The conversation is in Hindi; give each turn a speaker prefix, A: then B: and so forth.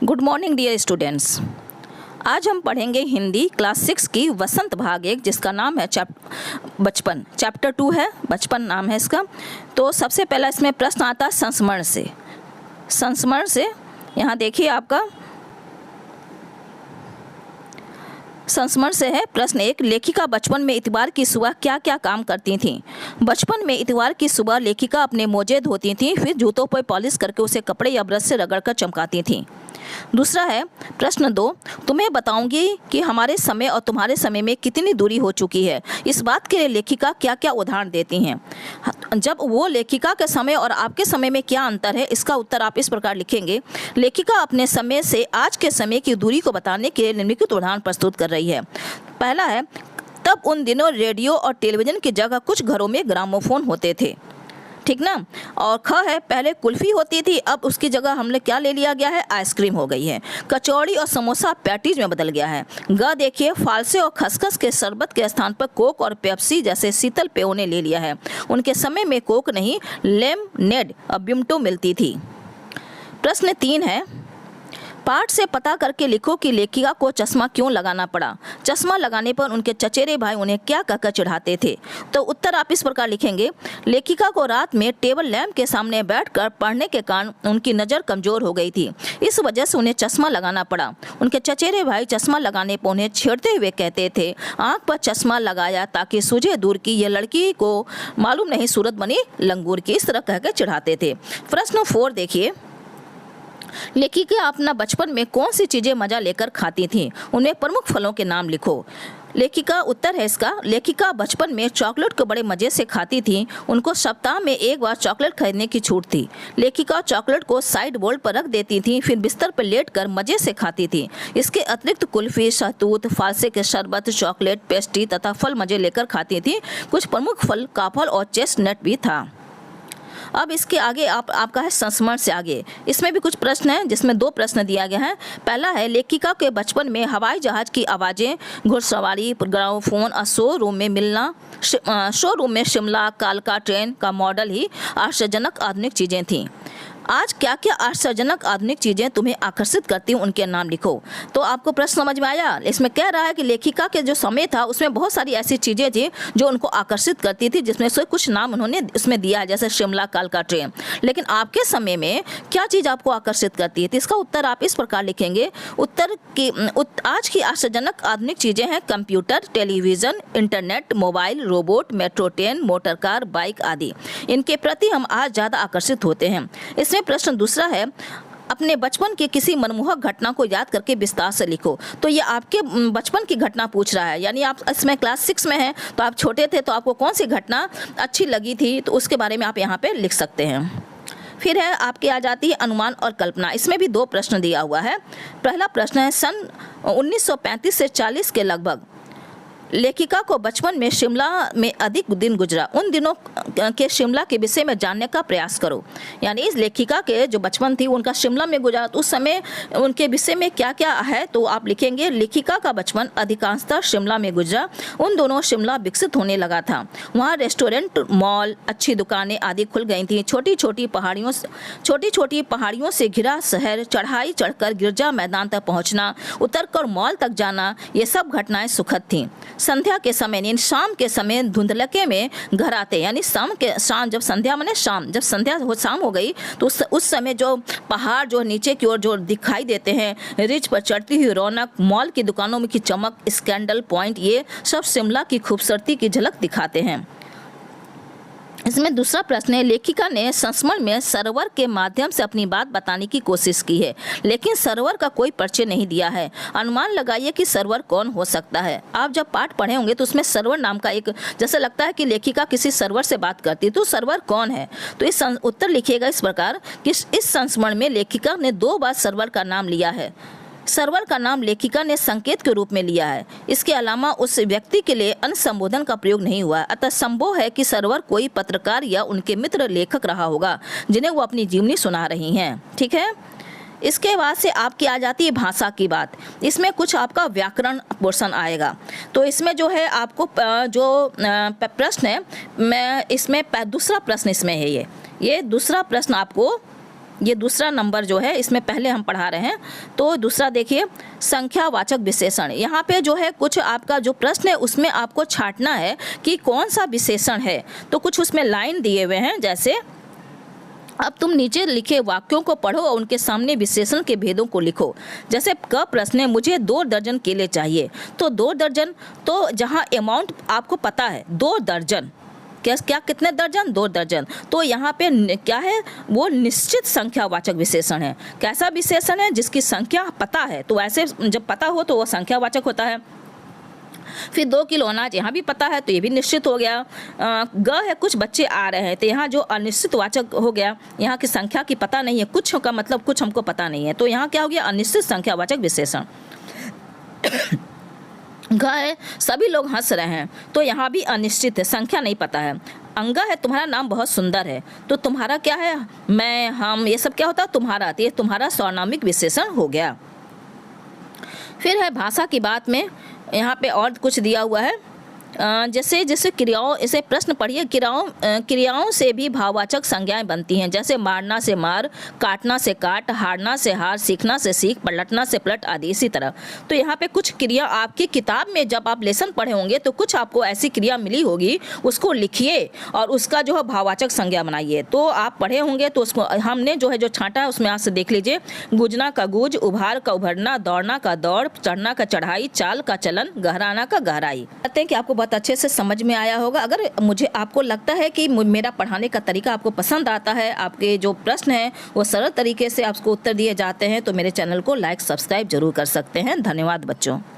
A: Good morning dear students. आज हम पढ़ेंगे हिंदी क्लास 6 की वसंत भाग 1, जिसका नाम है बचपन। चैप्टर 2 है, बचपन नाम है इसका। तो सबसे पहला इसमें प्रश्न आता है संस्मरण से। संस्मरण से यहाँ देखिए, आपका संस्मरण से है। प्रश्न 1, लेखिका बचपन में इतवार की सुबह क्या क्या काम करती थीं? बचपन में इतवार की सुबह लेखिका अपने मोजे धोती थीं, फिर जूतों पर पॉलिश करके उसे कपड़े या ब्रश से रगड़कर चमकाती थीं। दूसरा है प्रश्न 2, तुम्हें बताऊंगी कि हमारे समय और तुम्हारे समय में कितनी दूरी हो चुकी है। इस बात के लिए लेखिका क्या क्या उदाहरण देती हैं? जब वो लेखिका के समय और आपके समय में क्या अंतर है, इसका उत्तर आप इस प्रकार लिखेंगे। लेखिका अपने समय से आज के समय की दूरी को बताने के लिए निम्नलिखित उदाहरण प्रस्तुत कर रही है। पहला है, तब उन दिनों रेडियो और टेलीविज़न की जगह कुछ घरों में ग्रामोफोन होते थे, ठीक ना। और ख है, पहले कुल्फी होती थी, अब उसकी जगह हमने क्या ले लिया गया है, आइसक्रीम हो गई है। कचौड़ी और समोसा पैटीज में बदल गया है। ग देखिए, फालसे और खसखस के शरबत के स्थान पर कोक और पेप्सी जैसे शीतल पेयों ने ले लिया है। उनके समय में कोक नहीं, लेमनेड और बिमटो मिलती थी। प्रश्न 3 है, पाठ से पता करके लिखो कि लेखिका को चश्मा क्यों लगाना पड़ा। चश्मा लगाने पर उनके चचेरे भाई उन्हें क्या कहकर चिढ़ाते थे? तो उत्तर आप इस प्रकार लिखेंगे। लेखिका को रात में टेबल लैंप के सामने बैठकर पढ़ने के कारण उनकी नज़र कमज़ोर हो गई थी, इस वजह से उन्हें चश्मा लगाना पड़ा। उनके चचेरे भाई चश्मा लगाने पर उन्हें छेड़ते हुए कहते थे, आँख पर चश्मा लगाया ताकि सूझे दूर की, ये लड़की को मालूम नहीं सूरत बनी लंगूर की, इस तरह कहकर चिढ़ाते थे। प्रश्न 4 देखिए, लेखिका अपना बचपन में कौन सी चीज़ें मज़ा लेकर खाती थीं? उनमें प्रमुख फलों के नाम लिखो। लेखिका, उत्तर है इसका, लेखिका बचपन में चॉकलेट को बड़े मज़े से खाती थीं। उनको सप्ताह में एक बार चॉकलेट खरीदने की छूट थी। लेखिका चॉकलेट को साइड बोर्ड पर रख देती थीं, फिर बिस्तर पर लेटकर मज़े से खाती थीं। इसके अतिरिक्त कुल्फी, शहतूत, फालसे के शरबत, चॉकलेट, पेस्ट्री तथा फल मज़े लेकर खाती थीं। कुछ प्रमुख फल काफल और चेस्टनट भी था। अब इसके आगे आपका है संस्मरण से आगे। इसमें भी कुछ प्रश्न हैं, जिसमें 2 प्रश्न दिया गया है। पहला है, लेखिका के बचपन में हवाई जहाज की आवाज़ें, घुड़सवारी, ग्रामोफोन और शोरूम में शिमला कालका ट्रेन का मॉडल ही आश्चर्यजनक आधुनिक चीज़ें थीं। आज क्या क्या आश्चर्यजनक आधुनिक चीज़ें तुम्हें आकर्षित करती हैं, उनके नाम लिखो। तो आपको प्रश्न समझ में आया? इसमें कह रहा है कि लेखिका के जो समय था उसमें बहुत सारी ऐसी चीज़ें थी जो उनको आकर्षित करती थी, जिसमें से कुछ नाम उन्होंने इसमें दिया है, जैसे शिमला कालका ट्रेन। लेकिन आपके समय में क्या चीज़ आपको आकर्षित करती है? तो इसका उत्तर आप इस प्रकार लिखेंगे। आज की आश्चर्यजनक आधुनिक चीज़ें हैं computer, television, internet, mobile, robot, metro train, motor car, bike आदि। इनके प्रति हम आज ज़्यादा आकर्षित होते हैं। इसमें प्रश्न दूसरा है, अपने बचपन की किसी मनमोहक घटना को याद करके विस्तार से लिखो। तो ये आपके बचपन की घटना पूछ रहा है, यानी आप इसमें क्लास 6 में हैं, तो आप छोटे थे, तो आपको कौन सी घटना अच्छी लगी थी, तो उसके बारे में आप यहाँ पे लिख सकते हैं। फिर है आपके आ जाती है अनुमान और कल्पना। इसमें भी 2 प्रश्न दिया हुआ है। पहला प्रश्न है, सन 1935 से 40 के लगभग लेखिका को बचपन में शिमला में अधिक दिन गुजरा। उन दिनों के शिमला के विषय में जानने का प्रयास करो। यानी इस लेखिका के जो बचपन थी उनका शिमला में गुजरा, तो उस समय उनके विषय में क्या क्या है, तो आप लिखेंगे लेखिका का बचपन अधिकांशतः शिमला में गुजरा। उन दोनों शिमला विकसित होने लगा था। वहाँ रेस्टोरेंट, मॉल, अच्छी दुकानें आदि खुल गई थी। छोटी छोटी पहाड़ियों से घिरा शहर, चढ़ाई चढ़कर गिरजा मैदान तक पहुँचना, उतरकर मॉल तक जाना, ये सब घटनाएं सुखद थीं। संध्या के समय, यानी शाम के समय धुंधलके में घर आते, यानी शाम जब संध्या माने शाम, जब शाम हो गई तो उस समय जो पहाड़ जो नीचे की ओर जो दिखाई देते हैं, रिज पर चढ़ती हुई रौनक, मॉल की दुकानों में की चमक, स्कैंडल पॉइंट, ये सब शिमला की खूबसूरती की झलक दिखाते हैं। इसमें दूसरा प्रश्न है, लेखिका ने संस्मरण में सरोवर के माध्यम से अपनी बात बताने की कोशिश की है, लेकिन सरोवर का कोई परिचय नहीं दिया है। अनुमान लगाइए कि सरोवर कौन हो सकता है। आप जब पाठ पढ़े होंगे तो उसमें सरोवर नाम का एक, जैसे लगता है कि लेखिका किसी सरोवर से बात करती है, तो सरोवर कौन है? तो इस उत्तर लिखिएगा इस प्रकार कि इस संस्मरण में लेखिका ने 2 बार सरोवर का नाम लिया है। सरोवर का नाम लेखिका ने संकेत के रूप में लिया है। इसके अलावा उस व्यक्ति के लिए अन्य संबोधन का प्रयोग नहीं हुआ। अतः संभव है कि सरोवर कोई पत्रकार या उनके मित्र लेखक रहा होगा, जिन्हें वो अपनी जीवनी सुना रही हैं। ठीक है। इसके बाद से आपकी आ जाती है भाषा की बात। इसमें कुछ आपका व्याकरण पोर्शन आएगा। तो इसमें जो है आपको जो प्रश्न है, मैं इसमें दूसरा प्रश्न इसमें है, ये दूसरा प्रश्न आपको ये दूसरा नंबर जो है इसमें पहले हम पढ़ा रहे हैं। तो दूसरा देखिए, संख्यावाचक विशेषण। यहाँ पे जो है कुछ आपका जो प्रश्न है उसमें आपको छांटना है कि कौन सा विशेषण है। तो कुछ उसमें लाइन दिए हुए हैं, जैसे अब तुम नीचे लिखे वाक्यों को पढ़ो और उनके सामने विशेषण के भेदों को लिखो। जैसे क प्रश्न है, मुझे 2 दर्जन केले चाहिए। तो 2 दर्जन, तो जहाँ अमाउंट आपको पता है 2 दर्जन, क्या कितने दर्जन? 2 दर्जन। तो यहाँ पे क्या है, वो निश्चित संख्यावाचक विशेषण है। कैसा विशेषण है? जिसकी संख्या पता है। तो ऐसे जब पता हो तो वो संख्यावाचक होता है। फिर 2 किलो अनाज, यहाँ भी पता है तो ये भी निश्चित हो गया। ग है, कुछ बच्चे आ रहे हैं, तो यहाँ जो अनिश्चित वाचक हो गया, यहाँ की संख्या की पता नहीं है, कुछ का मतलब कुछ हमको पता नहीं है, तो यहाँ क्या हो गया, अनिश्चित संख्यावाचक विशेषण। घ है, सभी लोग हंस रहे हैं, तो यहाँ भी अनिश्चित है, संख्या नहीं पता है। अंगा है, तुम्हारा नाम बहुत सुंदर है, तो तुम्हारा क्या है, मैं, हम, ये सब क्या होता है, तुम्हारा, तो ये तुम्हारा सर्वनामिक विशेषण हो गया। फिर है भाषा की बात में, यहाँ पे और कुछ दिया हुआ है, जैसे जैसे क्रियाओं, इसे प्रश्न पढ़िए, क्रियाओं से भी भाववाचक संज्ञाएं बनती हैं, जैसे मारना से मार, काटना से काट, हारना से हार, सीखना से सीख, पलटना से पलट आदि। इसी तरह तो यहाँ पे कुछ क्रिया आपकी किताब में जब आप लेसन पढ़े होंगे तो कुछ आपको ऐसी क्रिया मिली होगी, उसको लिखिए और उसका जो है भाववाचक संज्ञा बनाइए। तो आप पढ़े होंगे तो उसको हमने जो है जो छांटा है उसमें आज से देख लीजिए, गूंजना का गूंज, उभार का उभरना, दौड़ना का दौड़, चढ़ना का चढ़ाई, चाल का चलन, गहराना का गहराई। कहते हैं कि आपको बहुत अच्छे से समझ में आया होगा। अगर आपको लगता है कि मेरा पढ़ाने का तरीका आपको पसंद आता है, आपके जो प्रश्न हैं वो सरल तरीके से आपको उत्तर दिए जाते हैं, तो मेरे चैनल को लाइक सब्सक्राइब जरूर कर सकते हैं। धन्यवाद बच्चों।